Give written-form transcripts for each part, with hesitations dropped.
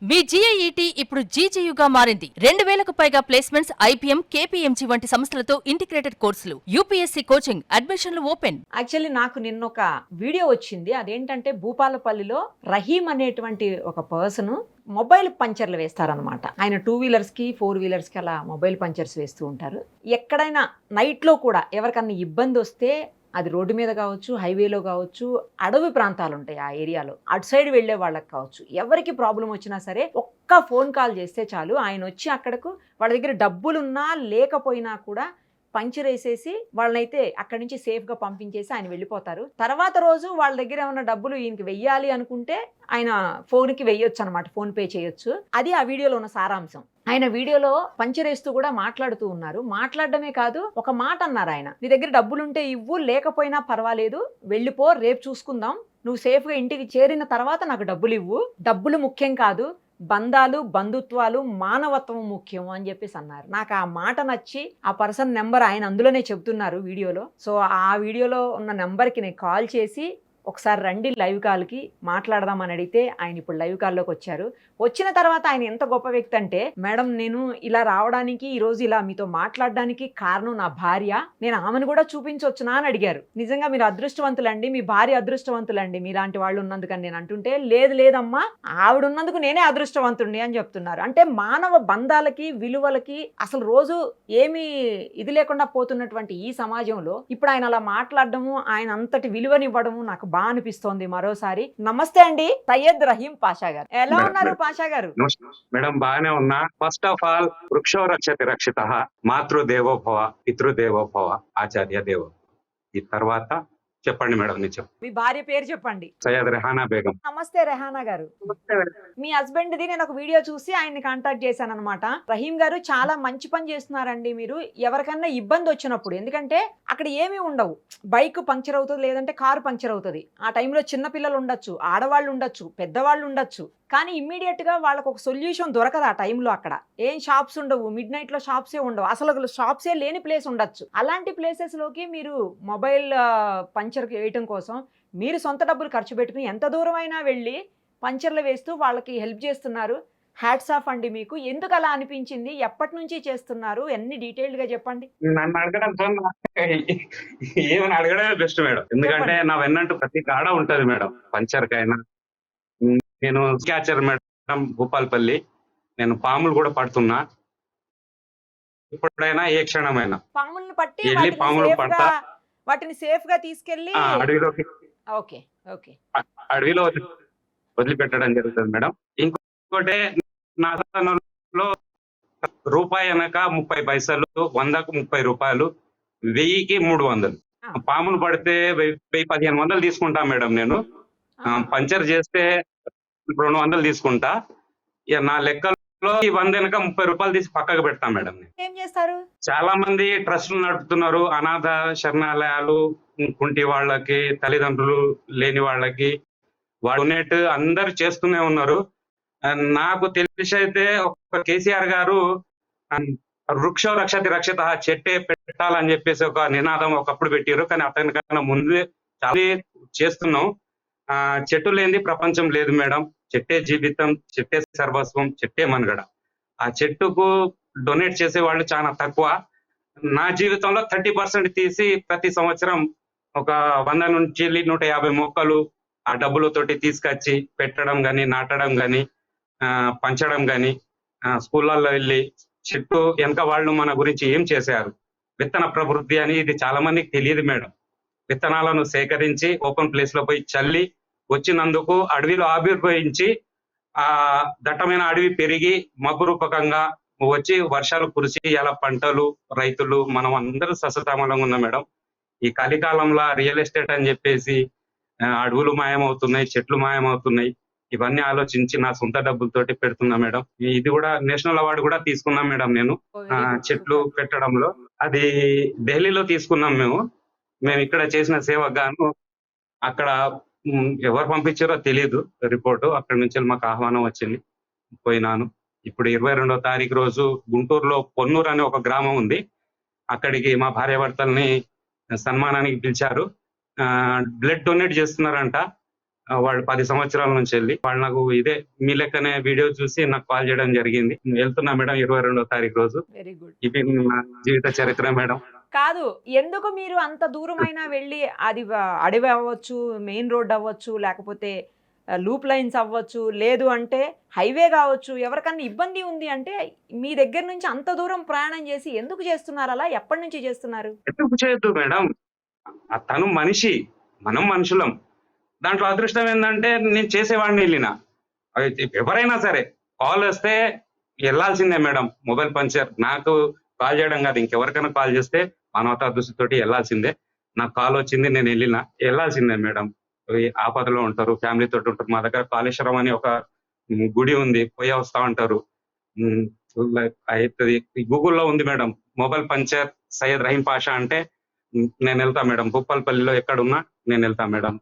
మీ జీఐఈటీ ఇప్పుడు జీజీయూగా మారింది. 2000కు పైగా ప్లేస్మెంట్స్, ఐపీఎం, కేపీఎంజీ వంటి సంస్థలతో ఇంటిగ్రేటెడ్ కోర్సులు, యూపీఎస్సీ కోచింగ్, అడ్మిషన్లు ఓపెన్. యాక్చువల్లీ నాకు నిన్న ఒక వీడియో వచ్చింది. అదేంటంటే భూపాలపల్లిలో రహీం అనేటువంటి ఒక పర్సన్ మొబైల్ పంచర్లు వేస్తారనమాట. ఆయన 2 వీలర్స్కి 4 వీలర్స్కి అలా మొబైల్ పంచర్స్ వేస్తూ ఉంటారు. ఎక్కడైనా నైట్లో కూడా ఎవరికన్నా ఇబ్బంది వస్తే అది రోడ్డు మీద కావచ్చు, హైవేలో కావచ్చు, అడవి ప్రాంతాలు ఉంటాయి ఆ ఏరియాలో, అటు సైడ్ వెళ్లే వాళ్ళకి కావచ్చు, ఎవరికి ప్రాబ్లం వచ్చినా సరే ఒక్క ఫోన్ కాల్ చేస్తే చాలు, ఆయన వచ్చి అక్కడకు వాళ్ళ దగ్గర డబ్బులున్నా లేకపోయినా కూడా పంచర్ వేసేసి వాళ్ళనైతే అక్కడి నుంచి సేఫ్గా పంపించేసి ఆయన వెళ్ళిపోతారు. తర్వాత రోజు వాళ్ళ దగ్గర ఏమైనా డబ్బులు ఈయనకి వెయ్యాలి అనుకుంటే ఆయన ఫోన్కి వెయ్యొచ్చు అనమాట, ఫోన్ పే చేయొచ్చు. అది ఆ వీడియోలో ఉన్న సారాంశం. ఆయన వీడియోలో పంచర్ వేస్తూ కూడా మాట్లాడుతూ ఉన్నారు. మాట్లాడడమే కాదు, ఒక మాట అన్నారు ఆయన, నీ దగ్గర డబ్బులుంటే ఇవ్వు, లేకపోయినా పర్వాలేదు, వెళ్ళిపో, రేపు చూసుకుందాం, నువ్వు సేఫ్గా ఇంటికి చేరిన తర్వాత నాకు డబ్బులు ఇవ్వు, డబ్బులు ముఖ్యం కాదు, బంధాలు, బంధుత్వాలు, మానవత్వం ముఖ్యం అని చెప్పేసి అన్నారు. నాకు ఆ మాట నచ్చి ఆ పర్సన్ నెంబర్ ఆయన అందులోనే చెప్తున్నారు వీడియోలో. సో ఆ వీడియోలో ఉన్న నెంబర్కి నేను కాల్ చేసి ఒకసారి రండి లైవ్ కాల్కి మాట్లాడదామని అడిగితే ఆయన ఇప్పుడు లైవ్ కాల్లోకి వచ్చారు. వచ్చిన తర్వాత ఆయన ఎంత గొప్ప వ్యక్తి అంటే, మేడం నేను ఇలా రావడానికి, ఈరోజు ఇలా మీతో మాట్లాడడానికి కారణం నా భార్య, నేను ఆమెను కూడా చూపించవచ్చునా అని అడిగారు. నిజంగా మీరు అదృష్టవంతులండి, మీ భార్య అదృష్టవంతులండి మీలాంటి వాళ్ళు ఉన్నందుకని నేను అంటుంటే, లేదు లేదమ్మా ఆవిడ ఉన్నందుకు నేనే అదృష్టవంతుడిని అని చెప్తున్నారు. అంటే మానవ బంధాలకి, విలువలకి అసలు రోజు ఏమీ ఇది లేకుండా పోతున్నటువంటి ఈ సమాజంలో ఇప్పుడు ఆయన అలా మాట్లాడడము, ఆయన అంతటి విలువనివ్వడము నాకు బాగా అనిపిస్తోంది. మరోసారి నమస్తే అండి సయ్యద్ రహీం పాషా గారు, ఎలా ఉన్నారు పాషా గారు? మేడం బాగానే ఉన్నా. ఫస్ట్ ఆఫ్ ఆల్ వృక్షో రక్షతి రక్షితః, మాతృదేవో భవ, పితృదేవో భవ, ఆచార్య దేవో. ఈ తర్వాత చెప్పండి మేడం, నేను చెప్పు. మీ భార్య పేరు చెప్పండి. సయ్యద్ రెహానా బేగం. నమస్తే రెహానా గారు. మీ హస్బెండ్ ది నేను ఒక వీడియో చూసి ఆయన్ని కాంటాక్ట్ చేశాను అనమాట. రహీం గారు చాలా మంచి పని చేస్తున్నారండి మీరు. ఎవరికన్నా ఇబ్బంది వచ్చినప్పుడు, ఎందుకంటే అక్కడ ఏమీ ఉండవు, బైక్ పంక్చర్ అవుతుంది, లేదంటే కారు పంక్చర్ అవుతుంది, ఆ టైంలో చిన్న పిల్లలు ఉండొచ్చు, ఆడవాళ్ళు ఉండొచ్చు, పెద్దవాళ్ళు ఉండొచ్చు, కానీ ఇమ్మీడియట్ గా వాళ్ళకు ఒక సొల్యూషన్ దొరకదు ఆ టైంలో. అక్కడ ఏం షాప్స్ ఉండవు, మిడ్ నైట్ లో షాప్సే ఉండవు, అసలు షాప్సే లేని ప్లేస్ ఉండొచ్చు. అలాంటి ప్లేసెస్ లోకి మీరు మొబైల్ పంచర్ వేయటం కోసం మీరు సొంత డబ్బులు ఖర్చు పెట్టుకుని ఎంత దూరం అయినా వెళ్ళి పంచర్లు వేస్తూ వాళ్ళకి హెల్ప్ చేస్తున్నారు. హ్యాట్స్ ఆఫ్ అండి మీకు. ఎందుకు అలా అనిపించింది, ఎప్పటి నుంచి చేస్తున్నారు, అన్ని డీటెయిల్డ్ గా చెప్పండి. నన్ను అడగడం ఏమని అడగడమే బెస్ట్ మేడం, ఎందుకంటే నా వెన్నంటూ ప్రతి కాడ ఉంటది మేడం. పంచర్ కైనా, నేను క్యాచర్ మేడం భూపాలపల్లి, నేను పాములు కూడా పడుతున్నా. ఎప్పుడైనా ఏ క్షణమైనా పాములను పట్టి వెళ్ళి పాములు పడతా, వాటిని సేఫ్ గా తీసుకెళ్లి అడవిలోకి ఓకే ఓకే అడవిలో వదిలిపెట్టడం జరుగుతుంది మేడం. ఇంకోటి నా లో రూపాయి అనక 30 పైసలు, 100కు 30 రూపాయలు, 1000కి 300. పాములు పడితే 1000-1500 తీసుకుంటా మేడం. నేను పంచర్ చేస్తే 200 తీసుకుంటా. ఇక నా లెక్కలో ఈ 100 వెనక 30 రూపాయలు తీసి పక్కకు పెడతాం మేడం. ఏం చేస్తారు? చాలా మంది ట్రస్టులు నడుపుతున్నారు, అనాథ శరణాలయాలు, కుంటి వాళ్ళకి, తల్లిదండ్రులు లేని వాళ్ళకి డొనేట్ అందరు చేస్తూనే ఉన్నారు. నాకు తెలిసి అయితే ఒక కేసీఆర్ గారు వృక్షో రక్షతి రక్షిత, చెట్టే పెట్టాలని చెప్పేసి ఒక నినాదం ఒకప్పుడు పెట్టారు. కానీ అతనికన్నా ముందే చాలా చేస్తున్నాం. చెట్టు లేనిది ప్రపంచం లేదు మేడం. చెట్టే జీవితం, చెట్టే సర్వస్వం, చెట్టే మనుగడ. ఆ చెట్టుకు డొనేట్ చేసే వాళ్ళు చాలా తక్కువ. నా జీవితంలో 30% తీసి ప్రతి సంవత్సరం ఒక 100 నుంచి 150 మొక్కలు ఆ డబ్బులతోటి తీసుకొచ్చి పెట్టడం గాని, నాటడం గాని, పంచడం గాని, స్కూళ్ళల్లో వెళ్ళి చెట్టు వెనక వాళ్ళు మన గురించి ఏం చేశారు, విత్తన ప్రవృత్తి అని ఇది చాలా మందికి తెలియదు మేడం. విత్తనాలను సేకరించి ఓపెన్ ప్లేస్ లో పోయి చల్లి వచ్చినందుకు అడవిలో ఆవిర్భవించి ఆ దట్టమైన అడవి పెరిగి మబ్బు రూపకంగా వచ్చి వర్షాలు కురిసి ఇలా పంటలు, రైతులు, మనం అందరూ సస్యశ్యామలంగా ఉన్నాం మేడం. ఈ కలికాలంలో రియల్ ఎస్టేట్ అని చెప్పేసి అడవులు మాయమవుతున్నాయి, చెట్లు మాయమవుతున్నాయి. ఇవన్నీ ఆలోచించి నా సొంత డబ్బులతోటి పెడుతున్నా మేడం. ఇది కూడా నేషనల్ అవార్డు కూడా తీసుకున్నాం మేడం నేను చెట్లు పెట్టడంలో. అది ఢిల్లీలో తీసుకున్నాం మేము ఇక్కడ చేసిన సేవకు గాను. అక్కడ ఎవరు పంపించారో తెలియదు రిపోర్టు, అక్కడి నుంచి మాకు ఆహ్వానం వచ్చింది, పోయినాను. ఇప్పుడు 22వ తారీఖు రోజు గుంటూరులో పొన్నూరు అనే ఒక గ్రామం ఉంది, అక్కడికి మా భార్యాభర్తల్ని సన్మానానికి పిలిచారు. బ్లడ్ డొనేట్ చేస్తున్నారంట. వాళ్ళు 10 సంవత్సరాల నుంచి వెళ్ళి వాళ్ళు నాకు ఇదే మీ లెక్కనే వీడియో చూసి నాకు కాల్ చేయడం జరిగింది. వెళ్తున్నా మేడం 22వ తారీఖు రోజు. Very good. ఇది నా జీవిత చరిత్ర మేడం. కాదు, ఎందుకు మీరు అంత దూరమైనా వెళ్ళి అది అడవి అవ్వచ్చు, మెయిన్ రోడ్ అవ్వచ్చు, లేకపోతే లూప్ లైన్స్ అవ్వచ్చు, లేదు అంటే హైవే కావచ్చు, ఎవరికన్నా ఇబ్బంది ఉంది అంటే మీ దగ్గర నుంచి అంత దూరం ప్రయాణం చేసి ఎందుకు చేస్తున్నారు అలా? ఎప్పటి నుంచి చేస్తున్నారు? ఎందుకు చేయొద్దు మేడం? తను మనిషి, మనం మనుషులం. దాంట్లో అదృష్టం ఏంటంటే నేను చేసేవాడిని వెళ్ళిన. ఎవరైనా సరే కాల్ వస్తే వెళ్ళాల్సిందే మేడం. మొబైల్ పంచర్ నాకు కాల్ చేయడం కాదు, ఇంకెవరికైనా కాల్ చేస్తే మానవతా దృష్టితోటి వెళ్ళాల్సిందే. నాకు కాల్ వచ్చింది, నేను వెళ్ళాల్సిందే మేడం. ఆపదలో ఉంటారు, ఫ్యామిలీ తోటి ఉంటారు. మా దగ్గర కాళేశ్వరం అని ఒక గుడి ఉంది, పోయి వస్తా ఉంటారు. అవుతుంది. గూగుల్లో ఉంది madam, mobile puncture Syed Rahim Pasha అంటే నేను వెళ్తా మేడం. భూపాలపల్లిలో ఎక్కడున్నా నేను వెళ్తా మేడం.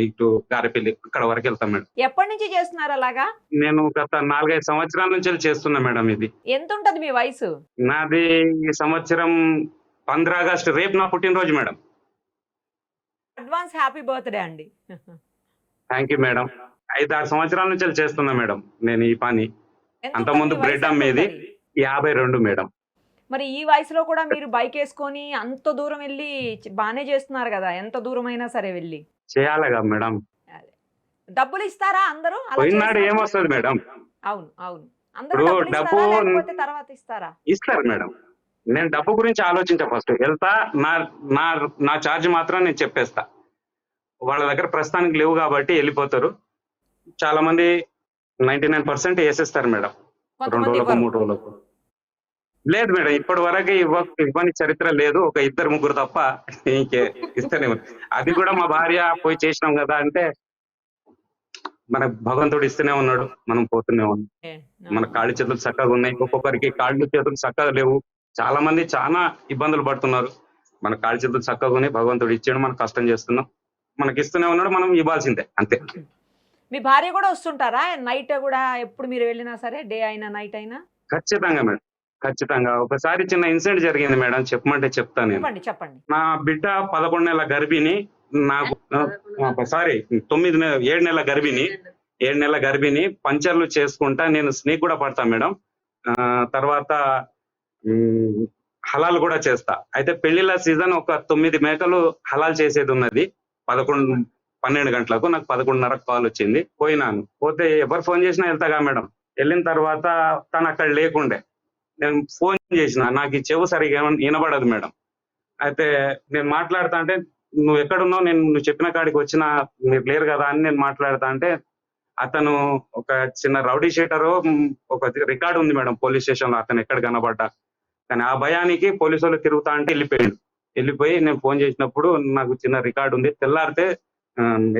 ఇటు గారెపల్లి ఇక్కడ వరకు వెళ్తా మేడం. ఎప్పటి నుంచి చేస్తున్నారు అలాగా? నేను గత 4-5 సంవత్సరాల నుంచి చేస్తున్నా మేడం. ఇది ఎంత ఉంటది మీ వయసు? నాది ఈ సంవత్సరం 15 ఆగస్టు, రేపు నా పుట్టినరోజు మేడం. అడ్వాన్స్ హ్యాపీ బర్త్డే అండి. Thank you madam. 5-6 సంవత్సరాల నుంచి చేస్తున్నా మేడం నేను ఈ పని. అంతకుముందు బ్రెడ్ అమ్మేది. 52 మేడం. మరి ఈ వయసులో కూడా మీరు బైక్ వేసుకొని అంత దూరం వెళ్ళి బానే చేస్తున్నారు కదా, ఎంత దూరం అయినా సరే వెళ్ళి చేయాలిగా మేడం. డబ్బులు ఇస్తారా అందరూ? పోయినాడు ఏమొస్తుంది మేడం? అవును అవును, అందరూ డబ్బు తర్వాత ఇస్తారా? ఇస్తారు మేడం. నేను డబ్బు గురించి ఆలోచించా. ఫస్ట్ వెళ్తా, నా ఛార్జ్ మాత్రం నేను చెప్పేస్తా. వాళ్ళ దగ్గర ప్రస్తుతానికి లేవు కాబట్టి వెళ్ళిపోతారు. చాలా మంది 99% వేసేస్తారు మేడం. 2 రోజులకు 3 రోజులకు. లేదు మేడం, ఇప్పటి వరకు ఇవ్వని చరిత్ర లేదు. ఒక 2-3 తప్ప ఇంకే ఇస్తేనే. అది కూడా మా భార్య పోయి చేసినాం కదా అంటే మన భగవంతుడు ఇస్తూనే ఉన్నాడు, మనం పోతూనే ఉన్నాం. మన కాళ్ళు చేతులు చక్కగా ఉన్నాయి, ఒక్కొక్కరికి కాళ్ళు చేతులు చక్కగా లేవు. చాలా మంది చాలా ఇబ్బందులు పడుతున్నారు. మన కాళ్ళు చేతులు చక్కగా ఉన్నాయి, భగవంతుడు ఇచ్చాడు, మనం కష్టం చేస్తున్నాం, మనకి ఇస్తూనే ఉన్నాడు, మనం ఇవ్వాల్సిందే అంతే. మీ భార్య కూడా వస్తుంటారా నైట్ కూడా? ఎప్పుడు మీరు వెళ్ళినా సరే, డే అయినా నైట్ అయినా? ఖచ్చితంగా మేడం, ఖచ్చితంగా. ఒకసారి చిన్న ఇన్సిడెంట్ జరిగింది మేడం, చెప్పమంటే చెప్తాను నేను. చెప్పండి. నా బిడ్డ 11 నెలల గర్భిణి. నాకు 7 నెలల గర్భిణి. 7 నెలల గర్భిణి. పంచర్లు చేసుకుంటా నేను స్నేక్ కూడా పడతా మేడం. తర్వాత హలాల్ కూడా చేస్తా. అయితే పెళ్లిళ్ళ సీజన్ ఒక 9 మేకలు హలాల్ చేసేది ఉన్నది. 12 గంటలకు నాకు 11:30 కాల్ వచ్చింది. పోయినాను. పోతే ఎవరు ఫోన్ చేసినా వెళ్తాగా మేడం. వెళ్ళిన తర్వాత తను అక్కడ లేకుండే. నేను ఫోన్ చేసిన, నాకు ఈ చెవు సరిగా వినబడదు మేడం. అయితే నేను మాట్లాడుతా అంటే నువ్వు ఎక్కడున్నావు, నువ్వు చెప్పిన కాడికి వచ్చిన, మీరు లేరు కదా అని నేను మాట్లాడుతా అంటే అతను ఒక చిన్న రౌడీ షీటరు, ఒక రికార్డు ఉంది మేడం పోలీస్ స్టేషన్ లో, అతను ఎక్కడ కనబడ్డా. కానీ ఆ భయానికి పోలీసు వాళ్ళు తిరుగుతా అంటే వెళ్ళిపోయి నేను ఫోన్ చేసినప్పుడు నాకు చిన్న రికార్డు ఉంది. తెల్లారితే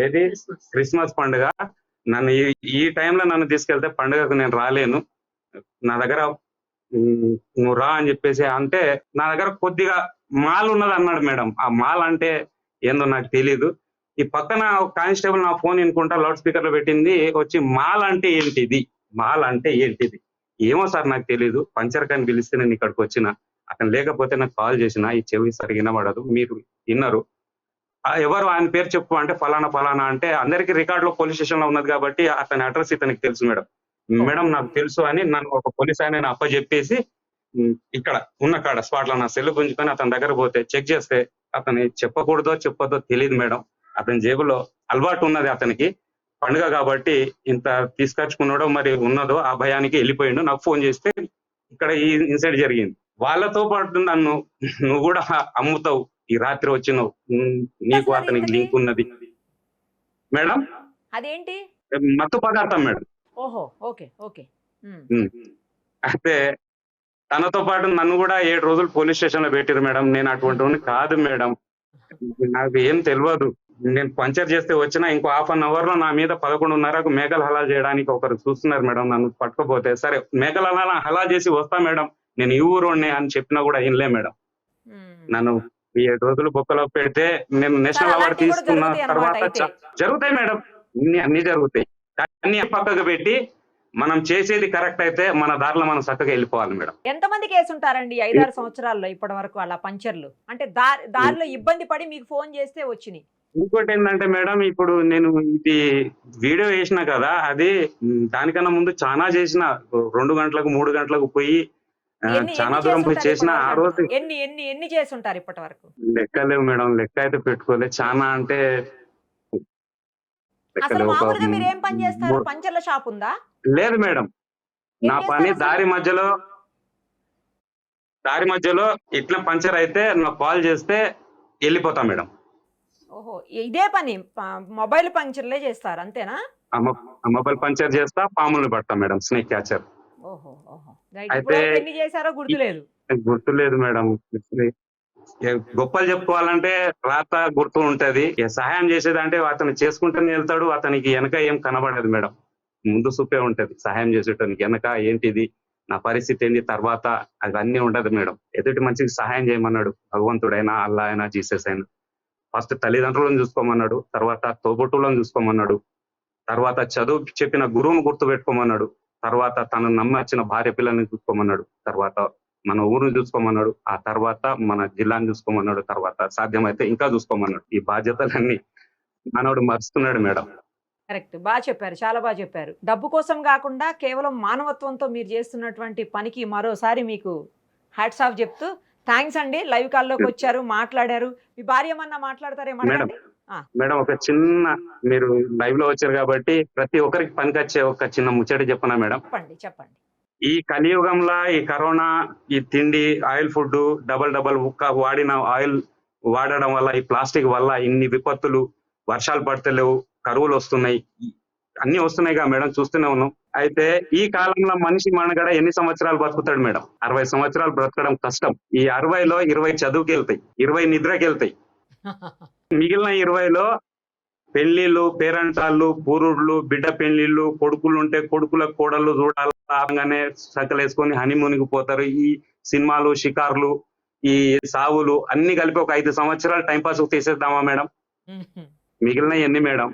ఏది క్రిస్మస్ పండుగ, నన్ను ఈ టైంలో నన్ను తీసుకెళ్తే పండుగకు నేను రాలేను, నా దగ్గర నువ్వు రా అని చెప్పేసి అంటే నా దగ్గర కొద్దిగా మాల్ ఉన్నది అన్నాడు మేడం. ఆ మాల్ అంటే ఏందో నాకు తెలీదు. ఈ పక్కన కానిస్టేబుల్ నా ఫోన్ వినుకుంటా లౌడ్ స్పీకర్ లో పెట్టింది, వచ్చి మాల్ అంటే ఏంటిది, మాల్ అంటే ఏంటిది, ఏమో సార్ నాకు తెలీదు, పంచర్ కాని పిలిస్తే నేను ఇక్కడికి వచ్చిన, అతను లేకపోతే నాకు కాల్ చేసిన, ఈ చెవి సరిగా వినబడదు, మీరు విన్నారు, ఎవరు ఆయన పేరు చెప్పు అంటే ఫలానా ఫలానా అంటే అందరికి రికార్డ్ లో పోలీస్ స్టేషన్ లో ఉన్నది కాబట్టి అతని అడ్రస్ ఇతనికి తెలుసు మేడం. మేడం నాకు తెలుసు అని నన్ను ఒక పోలీస్ ఆయన అప్పచెప్పేసి ఇక్కడ ఉన్న కాడ స్పాట్ లో నా సెల్ గుంజుకొని అతని దగ్గర పోతే చెక్ చేస్తే అతని చెప్పకూడదో చెప్పొద్దో తెలియదు మేడం. అతని జేబులో అలవాటు ఉన్నది, అతనికి పండుగ కాబట్టి ఇంత తీసుకొచ్చుకున్నాడో మరి ఉన్నదో ఆ భయానికి వెళ్ళిపోయిండు. నాకు ఫోన్ చేస్తే ఇక్కడ ఈ ఇన్సిడెంట్ జరిగింది. వాళ్ళతో పాటు నన్ను నువ్వు కూడా అమ్ముతావు, ఈ రాత్రి వచ్చినావు, నీకు అతనికి లింక్ ఉన్నది మేడం. అదేంటి? మత్తు పదార్థం మేడం. ఓహో, ఓకే ఓకే. అయితే తనతో పాటు నన్ను కూడా 7 రోజులు పోలీస్ స్టేషన్ లో పెట్టారు మేడం. నేను అటువంటి కాదు మేడం, నాకు ఏం తెలియదు. నేను పంచర్ చేస్తే వచ్చినా ఇంకో ½ అన్ అవర్ లో నా మీద 11:30కు మేకలు హలాల్ చేయడానికి ఒకరు చూస్తున్నారు మేడం. నన్ను పట్టుకోపోతే సరే మేకలు హలాల్ చేసి వస్తా మేడం, నేను ఈ ఊరోనే అని చెప్పినా కూడా వినలే మేడం. నన్ను 7 రోజులు బొక్కలో పెడితే నేను నేషనల్ అవార్డు తీసుకున్న తర్వాత జరుగుతాయి మేడం, అన్ని జరుగుతాయి. అన్ని పక్కకు పెట్టి మనం చేసేది కరెక్ట్ అయితే మన దారిలో మనం చక్కగా వెళ్ళిపోవాలి మేడం. ఎంతమంది కేసు ఉంటారండి 5-6 సంవత్సరాల్లో ఇప్పటి వరకు అలా పంచర్లు? అంటే దారిలో ఇబ్బంది పడి మీకు ఫోన్ చేస్తే వచ్చినాయి. ఇంకోటి ఏంటంటే మేడం, ఇప్పుడు నేను ఇది వీడియో వేసిన కదా, అది దానికన్నా ముందు చాలా చేసిన. 2 గంటలకు 3 గంటలకు పోయి ఎన్ని చాలా ఎన్ని దూరం పోయి చేసుంటారు చేసిన. ఇప్పటి ఆ వరకు రోజు అంటున్నా? ఎన్ని చేసుంటారు ఇప్పటి వరకు? లెక్కలేవు మేడం, లెక్క అయితే పెట్టుకోలేదు. చాలా అంటే అసలు లెక్కలేవు. ఒక మామూలుగా మీరు ఏం పని చేస్తారు? మూ- పంచర్ల షాప్ ఉందా? లేదు మేడం, ఏం నా చేస్తారు పని అసలు? దారి మధ్యలో ఇట్లా పంచర్ అయితే నాకు కాల్ చేస్తే వెళ్ళిపోతా మేడం. ఓహో, ఇదే పని మొబైల్ పంచర్లే చేస్తారు అంతేనా? ఆ మొబైల్ పంచర్ చేస్తా, పాములను పడతా మేడం, స్నేక్ క్యాచర్. ఓహో ఓహో, రైట్. అయితే ఇప్పటివరకు ఎన్ని చేశారో గుర్తులేదు. గుర్తులేదు మేడం. గొప్పలు చెప్పుకోవాలంటే రాత గుర్తు ఉంటది. సహాయం చేసేదంటే అతను చేసుకుంటూనే వెళ్తాడు, అతనికి వెనక ఏం కనబడదు మేడం. ముందు చూపే ఉంటది సహాయం చేసేటానికి. వెనక ఏంటిది, నా పరిస్థితి ఏంటి తర్వాత, అవన్నీ ఉండదు మేడం. ఎదుటి మనిషికి సహాయం చేయమన్నాడు భగవంతుడైనా, అల్లా అయినా, జీసస్ అయినా. ఫస్ట్ తల్లిదండ్రులను చూసుకోమన్నాడు, తర్వాత తోబుట్టువులను చూసుకోమన్నాడు, తర్వాత చదువు చెప్పిన గురువును గుర్తు పెట్టుకోమన్నాడు, తర్వాత తను నమ్మొచ్చిన భార్య పిల్లల్ని చూసుకోమన్నాడు, తర్వాత మన ఊరుని చూసుకోమన్నాడు, ఆ తర్వాత మన జిల్లాని చూసుకోమన్నాడు, తర్వాత సాధ్యమైతే ఇంకా చూసుకోమన్నాడు. ఈ బాధ్యతలన్నీ మనోడు మర్చుతున్నాడు మేడం. కరెక్ట్, బాగా చెప్పారు, చాలా బాగా చెప్పారు. డబ్బు కోసం కాకుండా కేవలం మానవత్వంతో మీరు చేస్తున్నటువంటి పనికి మరోసారి మీకు హ్యాట్స్ ఆఫ్ చెప్తూ థ్యాంక్స్ అండి. లైవ్ కాల్లోకి వచ్చారు, మాట్లాడారు. మీ భార్య ఏమన్నా మాట్లాడతారేమో మేడం అడగండి. మేడం ఒక చిన్న, మీరు లైవ్ లో వచ్చారు కాబట్టి ప్రతి ఒక్కరికి పనికొచ్చే ఒక చిన్న ముచ్చట చెప్పనా మేడం? చెప్పండి చెప్పండి. ఈ కలియుగంలో ఈ కరోనా, ఈ తిండి, ఆయిల్ ఫుడ్, డబల్ వాడిన ఆయిల్ వాడడం వల్ల, ఈ ప్లాస్టిక్ వల్ల ఇన్ని విపత్తులు, వర్షాలు పడతలేవు, కరువులు వస్తున్నాయి, అన్ని వస్తున్నాయిగా మేడం, చూస్తూనే ఉన్నాం. అయితే ఈ కాలంలో మనిషి మనగడ ఎన్ని సంవత్సరాలు బతుకుతాడు మేడం? 60 సంవత్సరాలు బ్రతకడం కష్టం. ఈ 60లో 20 చదువుకి వెళ్తాయి, 20 నిద్రకి వెళ్తాయి. మిగిలిన 20లో పెళ్లిళ్ళు, పేరంటాళ్ళు, పూరుళ్ళు, బిడ్డ పెళ్లిళ్ళు, కొడుకులు ఉంటే కొడుకుల కోడళ్ళు చూడాలనే సకలేసుకొని హనీమూన్కి పోతారు. ఈ సినిమాలు, షికార్లు, ఈ సావులు అన్ని కలిపి ఒక 5 సంవత్సరాలు టైంపాస్ తీసేద్దామా మేడం? మిగిలిన ఎన్ని మేడం?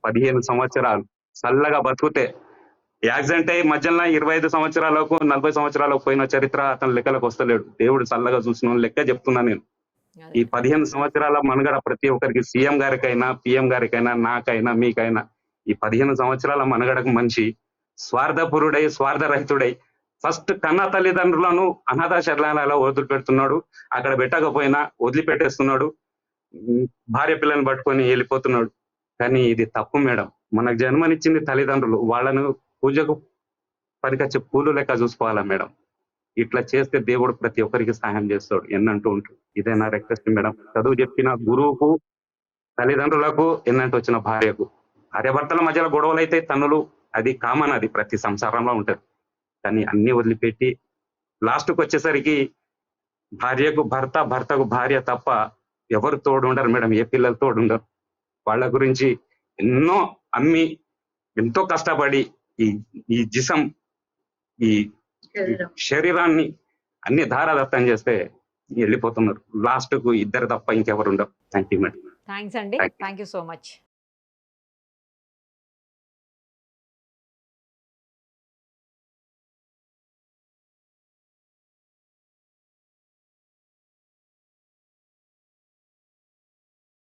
15 సంవత్సరాలు చల్లగా బతుకుతే, యాక్సిడెంట్ అయ్యి మధ్యలో 25 సంవత్సరాలకు 40 సంవత్సరాలకు పోయిన చరిత్ర అతను లెక్కలకు వస్తలేడు. దేవుడు చల్లగా చూసిన లెక్క చెప్తున్నా నేను. ఈ 15 సంవత్సరాల మనుగడ ప్రతి ఒక్కరికి, సీఎం గారికైనా, పిఎం గారికైనా, నాకైనా, మీకైనా, ఈ 15 సంవత్సరాల మనుగడకు మనిషి స్వార్థపురుడై, స్వార్థరహితుడై ఫస్ట్ కన్న తల్లిదండ్రులను అనాథ శరణాలయాల్లో వదిలిపెడుతున్నాడు. అక్కడ పెట్టకపోయినా వదిలిపెట్టేస్తున్నాడు. భార్య పిల్లని పట్టుకొని వెళ్ళిపోతున్నాడు. కానీ ఇది తప్పు మేడం. మనకు జన్మనిచ్చింది తల్లిదండ్రులు, వాళ్ళను పూజకు పనికొచ్చే పూలు లెక్క చూసుకోవాలా మేడం? ఇట్లా చేస్తే దేవుడు ప్రతి ఒక్కరికి సహాయం చేస్తాడు ఎన్నంటూ ఉంటాడు. ఇదే నా రిక్వెస్ట్ మేడం. చదువు చెప్పిన గురువుకు, తల్లిదండ్రులకు, ఎన్నంటూ వచ్చిన భార్యకు. భార్యాభర్తల మధ్యలో గొడవలు అయితే తన్నులు, అది కామన్, అది ప్రతి సంసారంలో ఉంటది. కానీ అన్ని వదిలిపెట్టి లాస్ట్కి వచ్చేసరికి భార్యకు భర్త, భర్తకు భార్య తప్ప ఎవరు తోడు ఉండరు మేడం. ఏ పిల్లలు తోడు ఉండరు. వాళ్ళ గురించి ఎన్నో అమ్మి, ఎంతో కష్టపడి ఈ ఈ జిసం, ఈ శరీరాన్ని అన్ని ధారాదత్తం చేస్తే వెళ్ళిపోతున్నారు. లాస్ట్ కు ఇద్దరు తప్ప ఇంకెవరు ఉండరు. Thank you madam. థ్యాంక్స్ అండి, థ్యాంక్ యూ సో మచ్.